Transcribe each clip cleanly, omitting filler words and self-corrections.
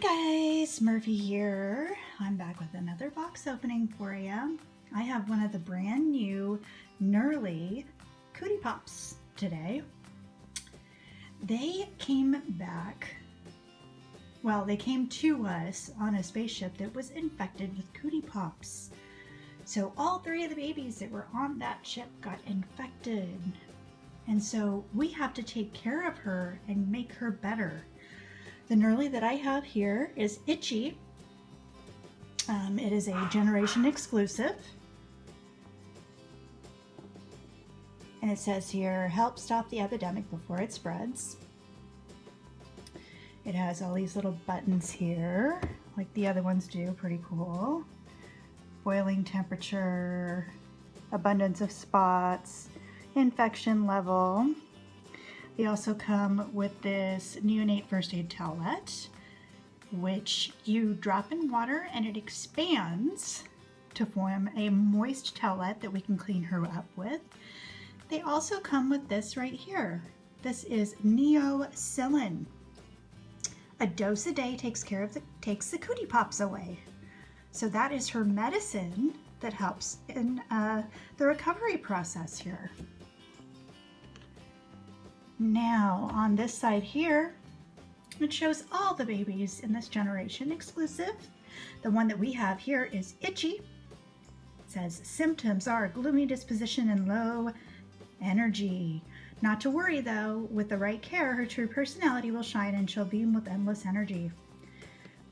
Hi guys, Murphy here. I'm back with another box opening for you. I have one of the brand new Nerlie Kootie Pops today. They came back, well, they came to us on a spaceship that was infected with Kootie Pops. So all three of the babies that were on that ship got infected. And so we have to take care of her and make her better. The Nerlie that I have here is Itchy. It is a generation exclusive. And it says here, help stop the epidemic before it spreads. It has all these little buttons here, like the other ones do, pretty cool. Boiling temperature, abundance of spots, infection level. They also come with this neonate first aid towelette, which you drop in water and it expands to form a moist towelette that we can clean her up with. They also come with this right here. This is Neocillin. A dose a day takes the Kootie Pops away. So that is her medicine that helps in the recovery process here. Now on this side here, it shows all the babies in this generation exclusive. The one that we have here is Itchy. It says symptoms are gloomy disposition and low energy. Not to worry though, with the right care, her true personality will shine and she'll beam with endless energy.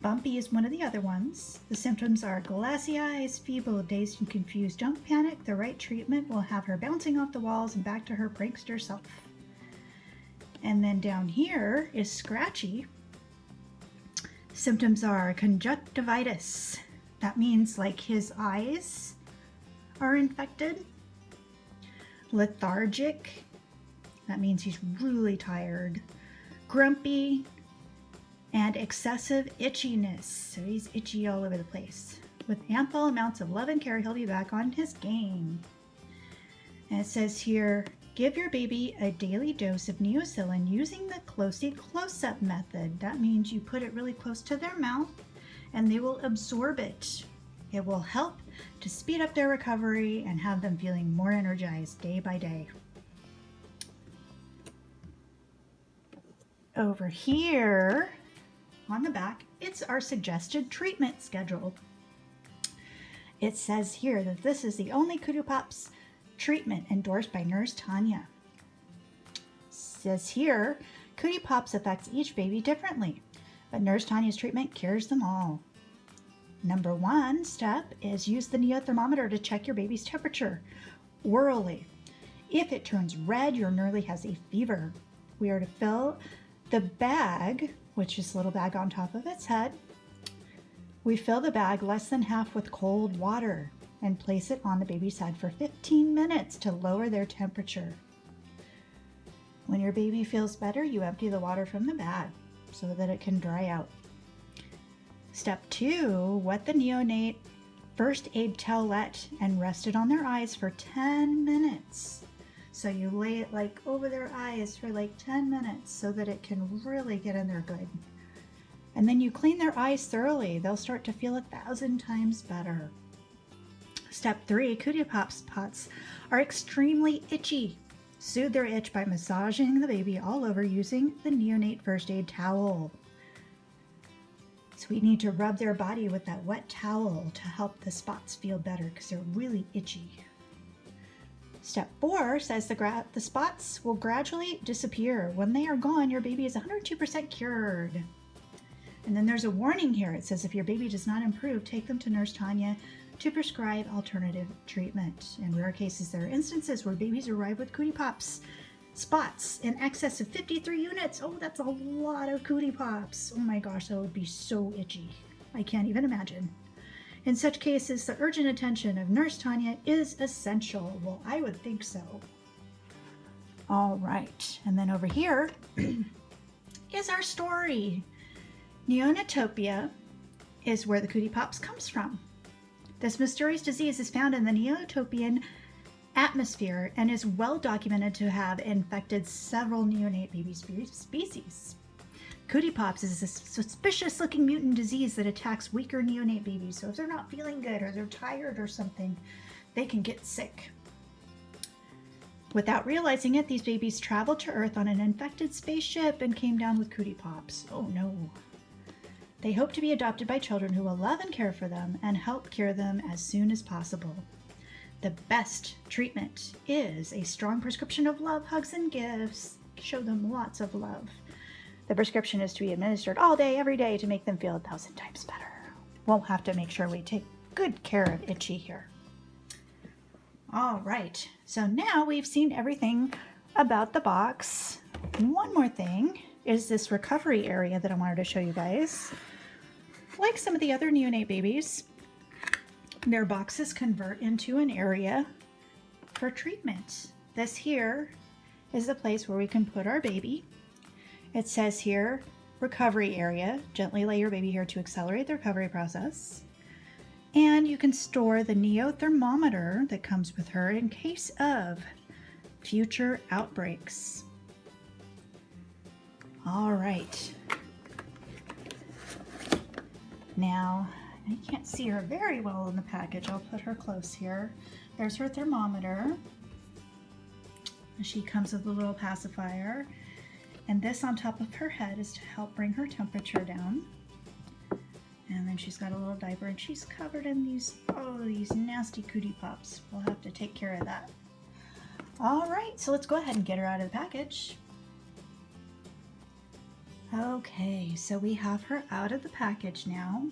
Bumpy is one of the other ones. The symptoms are glassy eyes, feeble, dazed and confused. Don't panic, the right treatment will have her bouncing off the walls and back to her prankster self. And then down here is Scratchy. Symptoms are conjunctivitis. That means like his eyes are infected. Lethargic. That means he's really tired. Grumpy. And excessive itchiness. So he's itchy all over the place. With ample amounts of love and care, he'll be back on his game. And it says here, give your baby a daily dose of Neocillin using the close-up method. That means you put it really close to their mouth and they will absorb it. It will help to speed up their recovery and have them feeling more energized day by day. Over here on the back, it's our suggested treatment schedule. It says here that this is the only Kootie Pops treatment endorsed by Nurse Tanya. Says here, Kootie Pops affects each baby differently, but Nurse Tanya's treatment cures them all. Number one step is use the neothermometer to check your baby's temperature orally. If it turns red, your Nerlie has a fever. We are to fill the bag, which is a little bag on top of its head. We fill the bag less than half with cold water and place it on the baby's head for 15 minutes to lower their temperature. When your baby feels better, you empty the water from the bag so that it can dry out. Step 2, wet the neonate first aid towelette and rest it on their eyes for 10 minutes. So you lay it like over their eyes for like 10 minutes so that it can really get in there good. And then you clean their eyes thoroughly. They'll start to feel 1,000 times better. Step 3, Kootie Pops spots are extremely itchy. Soothe their itch by massaging the baby all over using the neonate first aid towel. So we need to rub their body with that wet towel to help the spots feel better because they're really itchy. Step 4 says the spots will gradually disappear. When they are gone, your baby is 102% cured. And then there's a warning here. It says if your baby does not improve, take them to Nurse Tanya to prescribe alternative treatment. In rare cases, there are instances where babies arrive with Kootie Pops spots in excess of 53 units. Oh, that's a lot of Kootie Pops. Oh my gosh, that would be so itchy. I can't even imagine. In such cases, the urgent attention of Nurse Tanya is essential. Well, I would think so. All right, and then over here is our story. Neonatopia is where the Kootie Pops comes from. This mysterious disease is found in the neotopian atmosphere and is well documented to have infected several neonate baby species. Kootie Pops is a suspicious looking mutant disease that attacks weaker neonate babies. So if they're not feeling good or they're tired or something, they can get sick. Without realizing it, these babies traveled to Earth on an infected spaceship and came down with Kootie Pops. Oh no. They hope to be adopted by children who will love and care for them and help cure them as soon as possible. The best treatment is a strong prescription of love, hugs, and gifts. Show them lots of love. The prescription is to be administered all day, every day to make them feel 1,000 times better. We'll have to make sure we take good care of Itchy here. All right, so now we've seen everything about the box. And one more thing is this recovery area that I wanted to show you guys. Like some of the other neonate babies, their boxes convert into an area for treatment. This here is the place where we can put our baby. It says here, recovery area. Gently lay your baby here to accelerate the recovery process. And you can store the neo thermometer that comes with her in case of future outbreaks. All right. Now, I can't see her very well in the package. I'll put her close here. There's her thermometer. She comes with a little pacifier. And this on top of her head is to help bring her temperature down. And then she's got a little diaper and she's covered in these nasty Kootie Pops. We'll have to take care of that. All right, so let's go ahead and get her out of the package. Okay, so we have her out of the package now.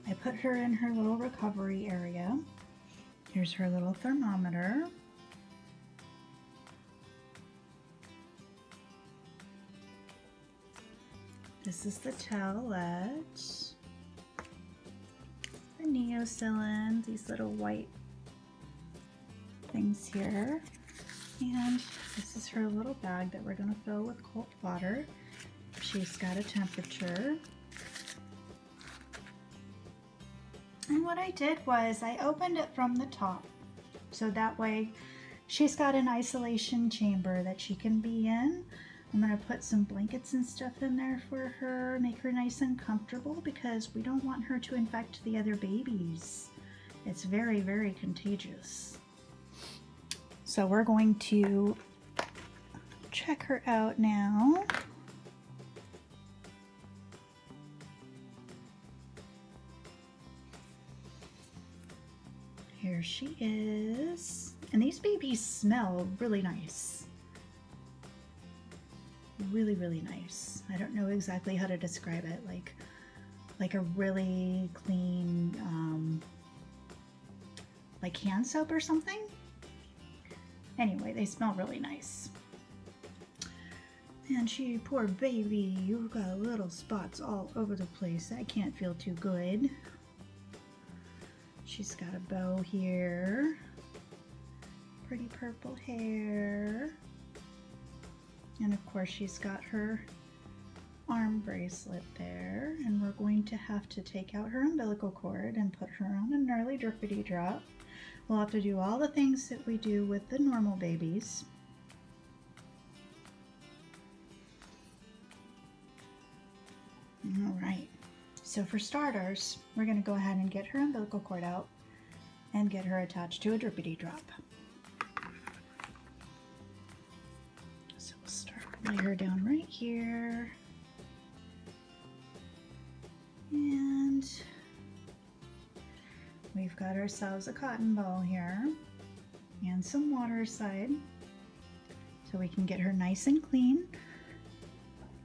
I put her in her little recovery area. Here's her little thermometer. This is the towelette. The neocillin, these little white things here. And this is her little bag that we're going to fill with cold water. She's got a temperature. And what I did was I opened it from the top. So that way she's got an isolation chamber that she can be in. I'm going to put some blankets and stuff in there for her, make her nice and comfortable because we don't want her to infect the other babies. It's very, very contagious. So we're going to check her out now. Here she is. And these babies smell really nice. Really, really nice. I don't know exactly how to describe it. Like a really clean, like hand soap or something. Anyway, they smell really nice. And she, poor baby, you've got little spots all over the place. That can't feel too good. She's got a bow here. Pretty purple hair. And of course she's got her arm bracelet there. And we're going to have to take out her umbilical cord and put her on a Nerlie drippity drop. We'll have to do all the things that we do with the normal babies. All right, so for starters, we're going to go ahead and get her umbilical cord out and get her attached to a drippity drop. So we'll start, lay her down right here. And we've got ourselves a cotton ball here and some water aside so we can get her nice and clean.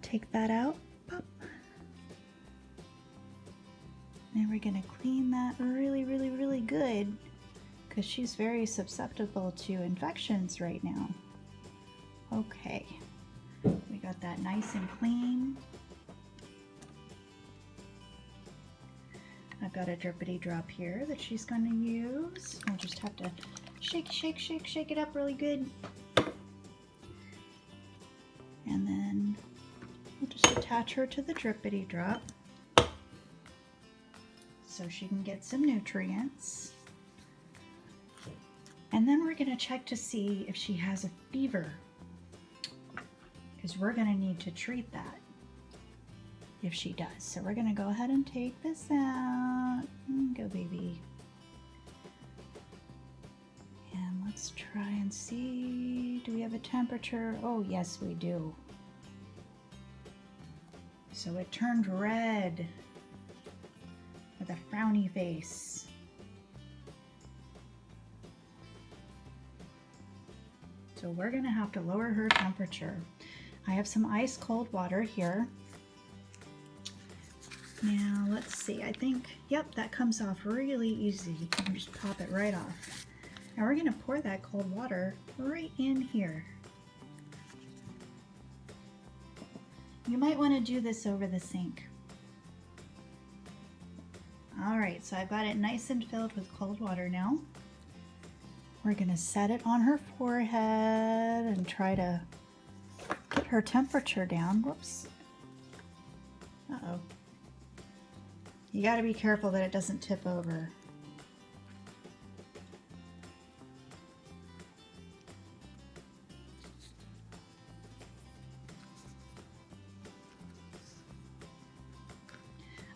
Take that out, pop. And we're gonna clean that really, really, really good because she's very susceptible to infections right now. Okay, we got that nice and clean. I've got a drippity drop here that she's going to use. We'll just have to shake, shake, shake, shake it up really good. And then we'll just attach her to the drippity drop so she can get some nutrients. And then we're going to check to see if she has a fever, because we're going to need to treat that. if she does. So we're gonna go ahead and take this out. Go, baby. And let's try and see, do we have a temperature? Oh, yes, we do. So it turned red with a frowny face. So we're gonna have to lower her temperature. I have some ice cold water here. Now let's see, I think, yep, that comes off really easy. You can just pop it right off. Now we're gonna pour that cold water right in here. You might wanna do this over the sink. All right, so I've got it nice and filled with cold water now. We're gonna set it on her forehead and try to get her temperature down. Whoops. Uh-oh. You gotta be careful that it doesn't tip over.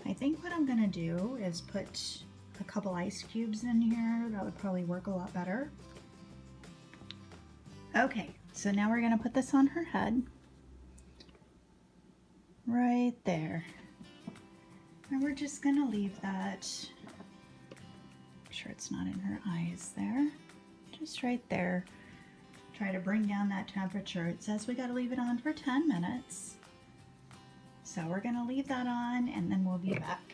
I think what I'm gonna do is put a couple ice cubes in here. That would probably work a lot better. Okay, so now we're gonna put this on her head. Right there. And we're just gonna leave that, make sure it's not in her eyes there. Just right there. Try to bring down that temperature. It says we gotta leave it on for 10 minutes. So we're gonna leave that on and then we'll be back.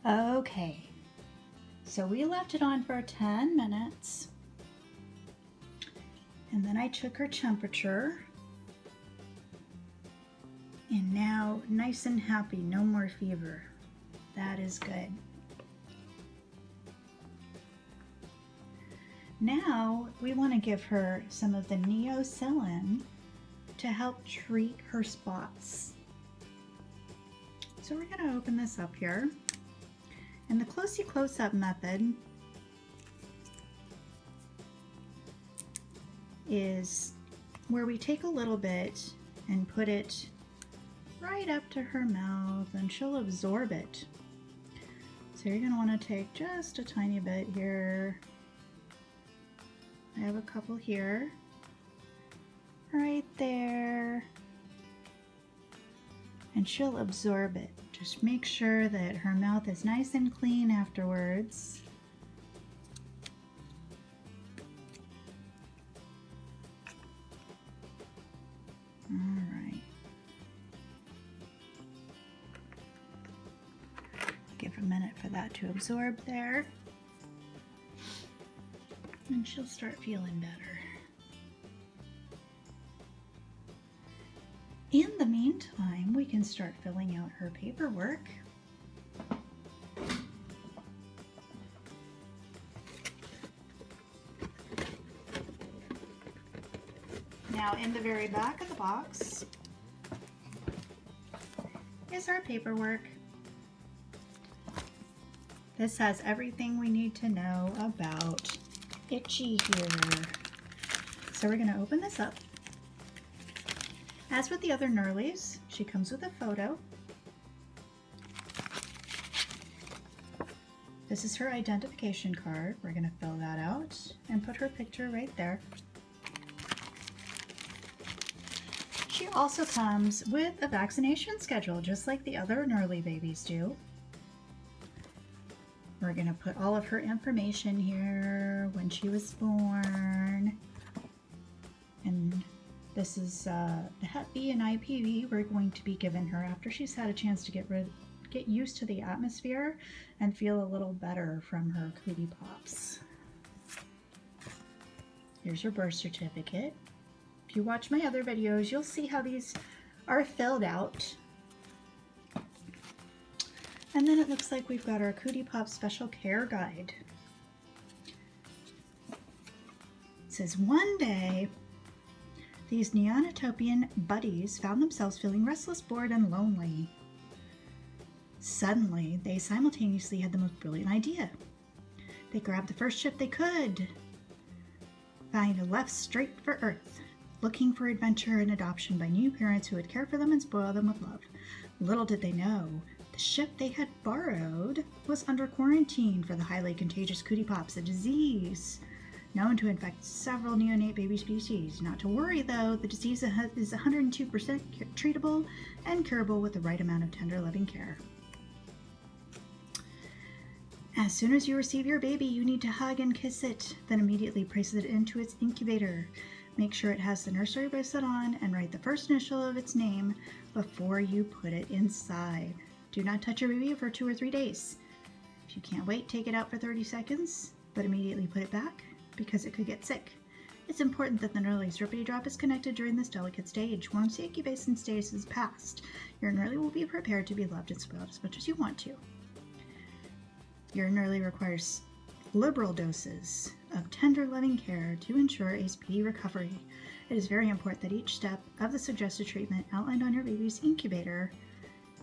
Okay, so we left it on for 10 minutes. And then I took her temperature. And now nice and happy, no more fever. That is good. Now we want to give her some of the neocillin to help treat her spots. So we're going to open this up here. And the close-up method is where we take a little bit and put it right up to her mouth and she'll absorb it. So you're going to want to take just a tiny bit here. I have a couple here, right there, and she'll absorb it. Just make sure that her mouth is nice and clean afterwards. All right. Give a minute for that to absorb there. And she'll start feeling better. In the meantime, we can start filling out her paperwork. Now, in the very back of the box is our paperwork. This has everything we need to know about Itchy here. So we're going to open this up. As with the other Nerlies, she comes with a photo. This is her identification card. We're going to fill that out and put her picture right there. She also comes with a vaccination schedule, just like the other Nerlie babies do. We're going to put all of her information here, when she was born. And this is the Hep B and IPV we're going to be giving her after she's had a chance to get used to the atmosphere and feel a little better from her Kootie Pops. Here's her birth certificate. If you watch my other videos, you'll see how these are filled out. And then it looks like we've got our Kootie Pops Special Care Guide. It says, one day, these neonotopian buddies found themselves feeling restless, bored, and lonely. Suddenly, they simultaneously had the most brilliant idea. They grabbed the first ship they could find and left straight for Earth. looking for adventure and adoption by new parents who would care for them and spoil them with love. Little did they know, the ship they had borrowed was under quarantine for the highly contagious Kootie Pops, a disease known to infect several neonate baby species. Not to worry though, the disease is 102% treatable and curable with the right amount of tender loving care. As soon as you receive your baby, you need to hug and kiss it, then immediately place it into its incubator. Make sure it has the nursery bracelet on and write the first initial of its name before you put it inside. Do not touch your baby for 2 or 3 days. If you can't wait, take it out for 30 seconds, but immediately put it back because it could get sick. It's important that the Nerlie's drippity drop is connected during this delicate stage. Once the incubation stage is passed, your Nerlie will be prepared to be loved and spoiled as much as you want to. Your Nerlie requires liberal doses of tender loving care to ensure a speedy recovery. It is very important that each step of the suggested treatment outlined on your baby's incubator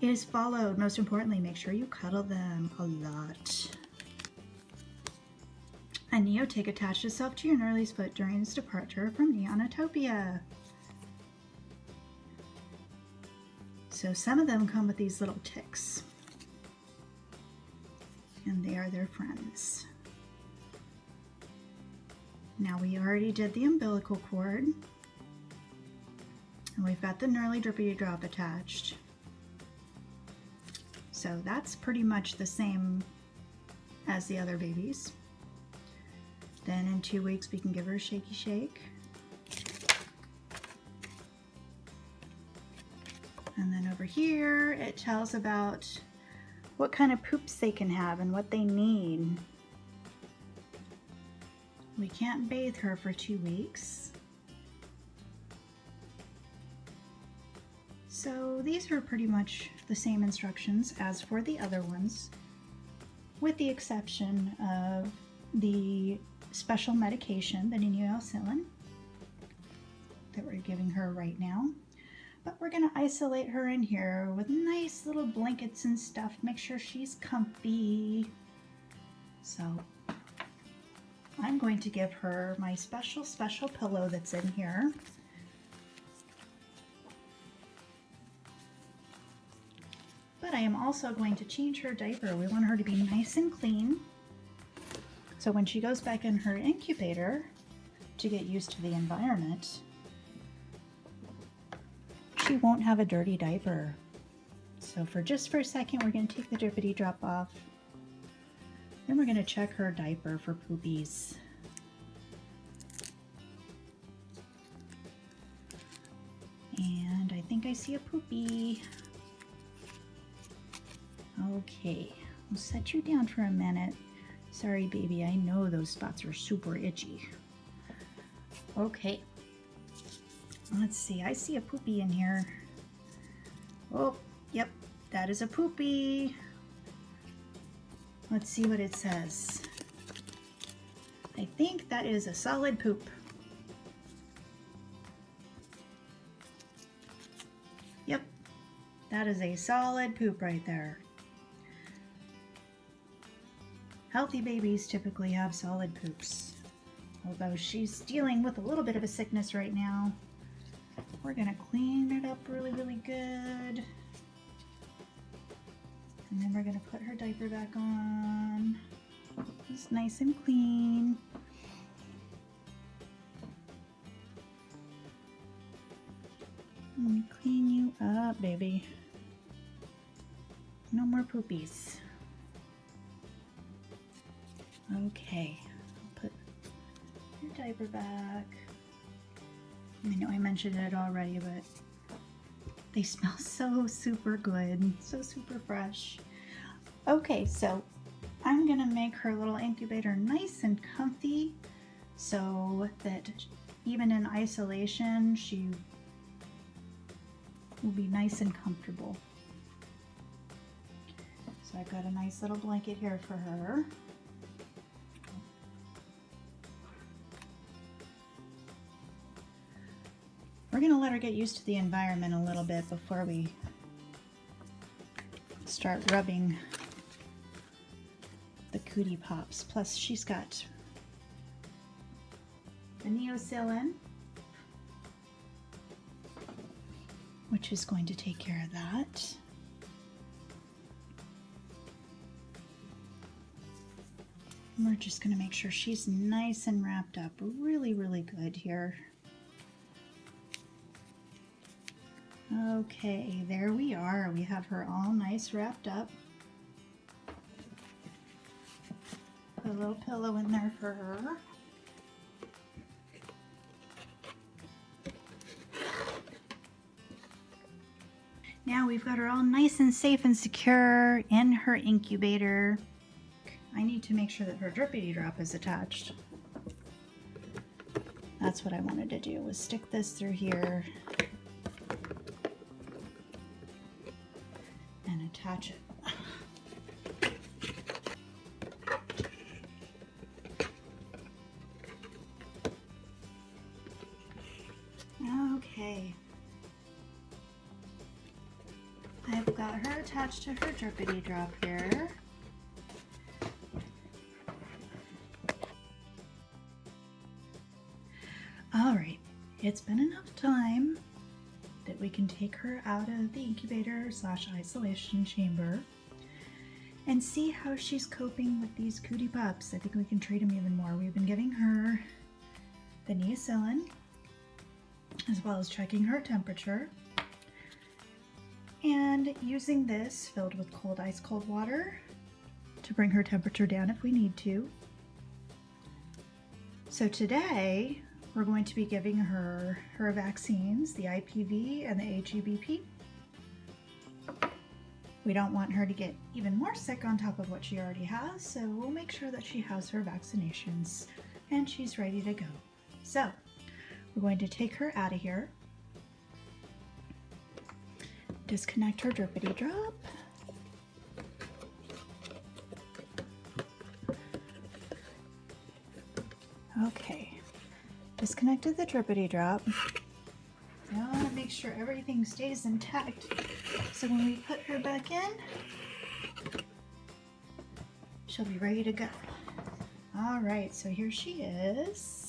is followed. Most importantly, make sure you cuddle them a lot. A neotake attached itself to your Nerlie's foot during its departure from Neonatopia. So some of them come with these little ticks, and they are their friends. Now we already did the umbilical cord, and we've got the Nerlie drippity drop attached. So that's pretty much the same as the other babies. Then in 2 weeks we can give her a shaky shake. And then over here it tells about what kind of poops they can have and what they need. We can't bathe her for 2 weeks. So these are pretty much the same instructions as for the other ones, with the exception of the special medication, the neonicillin, that we're giving her right now. But we're going to isolate her in here with nice little blankets and stuff, make sure she's comfy. So I'm going to give her my special pillow that's in here. But I am also going to change her diaper. We want her to be nice and clean, so when she goes back in her incubator to get used to the environment, she won't have a dirty diaper. So for a second, we're going to take the drippity drop off. Then we're going to check her diaper for poopies. And I think I see a poopy. Okay, I'll set you down for a minute. Sorry, baby, I know those spots are super itchy. Okay, let's see, I see a poopy in here. Oh, yep, that is a poopy. Let's see what it says. I think that is a solid poop. Yep, that is a solid poop right there. Healthy babies typically have solid poops, although she's dealing with a little bit of a sickness right now. We're gonna clean it up really, really good. And then we're gonna put her diaper back on. It's nice and clean. Let me clean you up, baby. No more poopies. Okay, I'll put your diaper back. I know I mentioned it already, but they smell so super good, so super fresh. Okay, so I'm gonna make her little incubator nice and comfy so that even in isolation, she will be nice and comfortable. So I've got a nice little blanket here for her. We're going to let her get used to the environment a little bit before we start rubbing the Kootie Pops. Plus, she's got the neonicillin which is going to take care of that. And we're just going to make sure she's nice and wrapped up really, really good here. Okay, there we are. We have her all nice wrapped up. Put a little pillow in there for her. Now we've got her all nice and safe and secure in her incubator. I need to make sure that her drippity drop is attached. That's what I wanted to do, was stick this through here and attach it. Okay. I've got her attached to her drippity drop here. Alright, it's been enough time that we can take her out of the incubator / isolation chamber and see how she's coping with these Kootie Pops. I think we can treat them even more. We've been giving her the neosyllin as well as checking her temperature and using this filled with cold ice cold water to bring her temperature down if we need to. So today we're going to be giving her vaccines, the IPV and the HEBP. We don't want her to get even more sick on top of what she already has, so we'll make sure that she has her vaccinations and she's ready to go. So we're going to take her out of here, disconnect her drippity drop, okay, disconnected the drippity drop. Now I want to make sure everything stays intact, so when we put her back in, she'll be ready to go. All right, so here she is.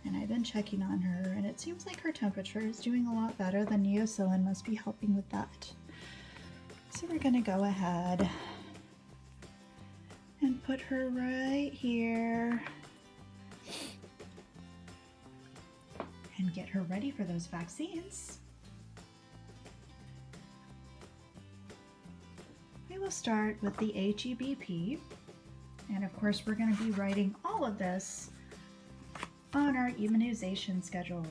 And I've been checking on her, and it seems like her temperature is doing a lot better. The neosyllin must be helping with that. So we're gonna go ahead and put her right here and get her ready for those vaccines. We will start with the HEBP, and of course we're going to be writing all of this on our immunization schedule.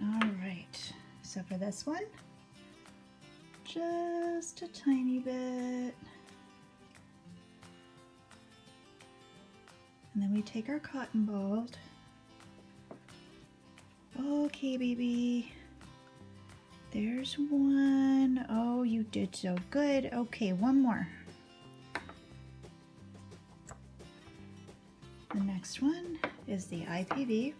All right, so for this one, just a tiny bit. And then we take our cotton ball. Okay, baby. There's one. Oh, you did so good. Okay, one more. The next one is the IPV.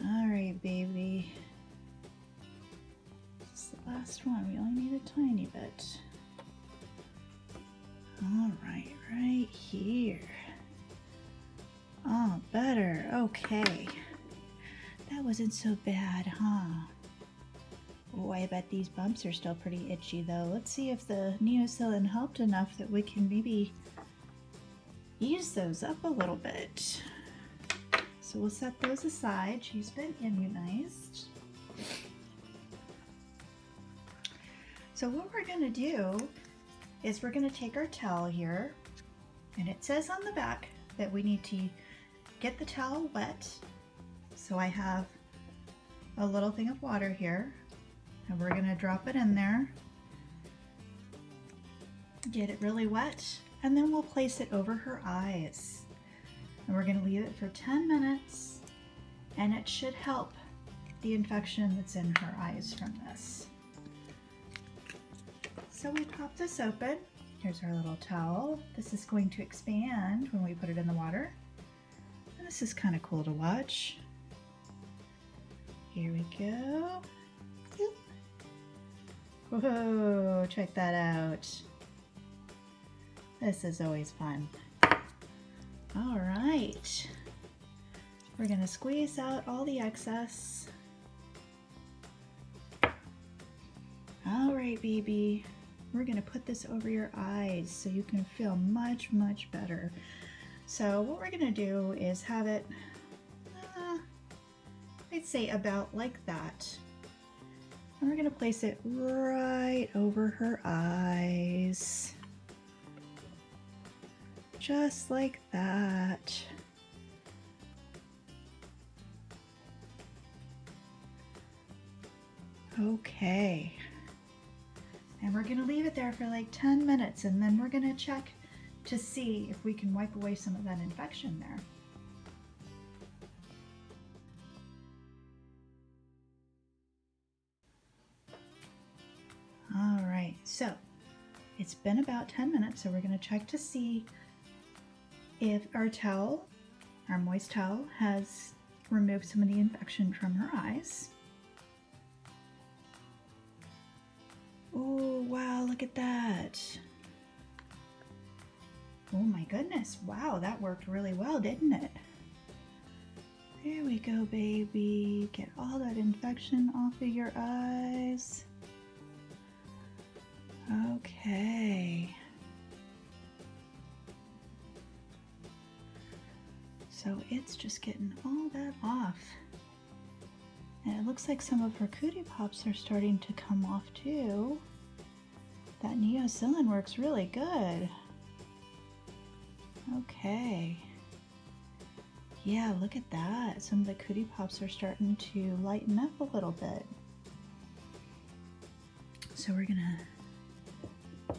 All right, baby. This is the last one. We only need a tiny bit. All right, right here. Oh, better. Okay. That wasn't so bad, huh? Oh, I bet these bumps are still pretty itchy, though. Let's see if the neosyllin helped enough that we can maybe ease those up a little bit. So we'll set those aside. She's been immunized. So what we're going to do is we're going to take our towel here, and it says on the back that we need to get the towel wet. So I have a little thing of water here, and we're going to drop it in there, get it really wet, and then we'll place it over her eyes. And we're going to leave it for 10 minutes, and it should help the infection that's in her eyes from this. So we pop this open. Here's our little towel. This is going to expand when we put it in the water. And this is kind of cool to watch. Here we go. Whoa, check that out. This is always fun. All right. We're gonna squeeze out all the excess. All right, baby. We're gonna put this over your eyes so you can feel much, much better. So what we're gonna do is have it, I'd say about like that. And we're gonna place it right over her eyes. Just like that. Okay. And we're gonna leave it there for like 10 minutes and then we're gonna check to see if we can wipe away some of that infection there. All right, so it's been about 10 minutes, so we're gonna check to see if our towel, our moist towel, has removed some of the infection from her eyes. Oh, wow, look at that. Oh my goodness, wow, that worked really well, didn't it? There we go, baby. Get all that infection off of your eyes. Okay. So it's just getting all that off. And it looks like some of her Kootie Pops are starting to come off too. That neosilin works really good. Okay. Yeah, look at that. Some of the Kootie Pops are starting to lighten up a little bit. So we're gonna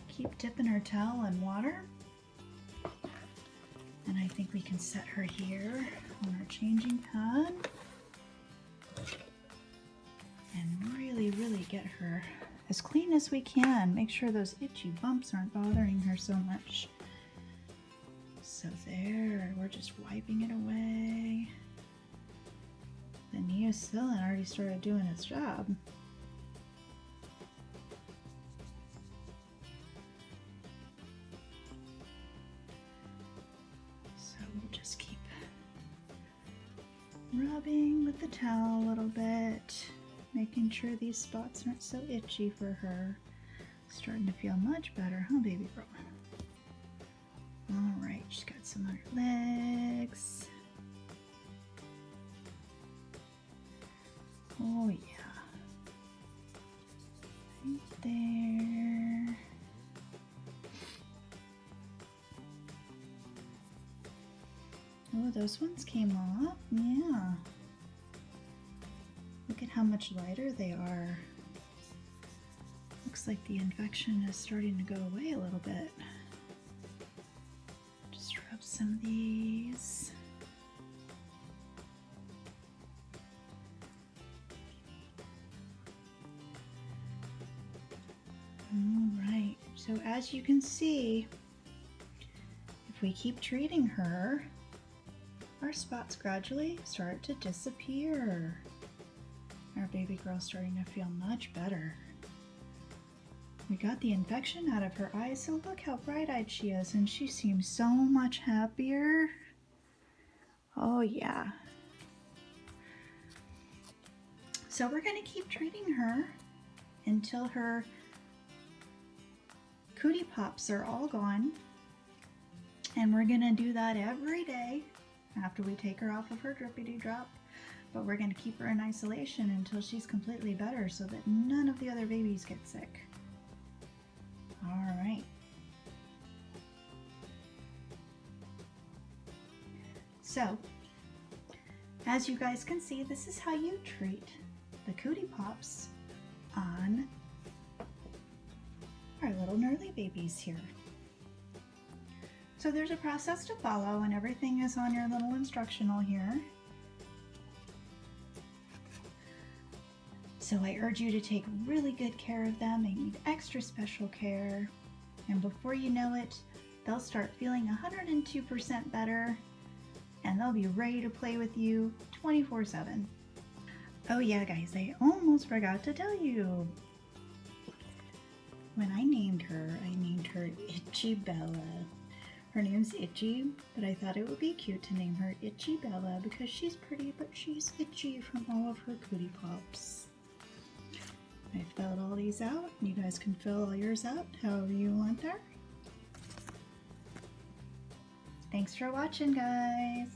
keep dipping her towel in water. And I think we can set her here on our changing pad. And really, really get her as clean as we can. Make sure those itchy bumps aren't bothering her so much. So there, we're just wiping it away. The neosilin already started doing its job. So we'll just keep rubbing with the towel a little bit, making sure these spots aren't so itchy for her. Starting to feel much better, huh, baby girl? All right, she's got some on her legs. Oh yeah, right there. Oh, those ones came off, yeah. Look at how much lighter they are. Looks like the infection is starting to go away a little bit. Just rub some of these. All right, so as you can see, if we keep treating her, our spots gradually start to disappear. Our baby girl's starting to feel much better. We got the infection out of her eyes, so look how bright-eyed she is, and she seems so much happier. Oh yeah. So we're gonna keep treating her until her Kootie Pops are all gone. And we're gonna do that every day after we take her off of her drippity drop. But we're gonna keep her in isolation until she's completely better so that none of the other babies get sick. All right. So, as you guys can see, this is how you treat the Kootie Pops on our little Nerlie babies here. So there's a process to follow and everything is on your little instructional here. So I urge you to take really good care of them. They need extra special care. And before you know it, they'll start feeling 102% better and they'll be ready to play with you 24/7. Oh yeah, guys, I almost forgot to tell you. When I named her Itchy Bella. Her name's Itchy, but I thought it would be cute to name her Itchy Bella because she's pretty, but she's itchy from all of her Kootie Pops. I filled all these out. You guys can fill all yours out however you want there. Thanks for watching, guys.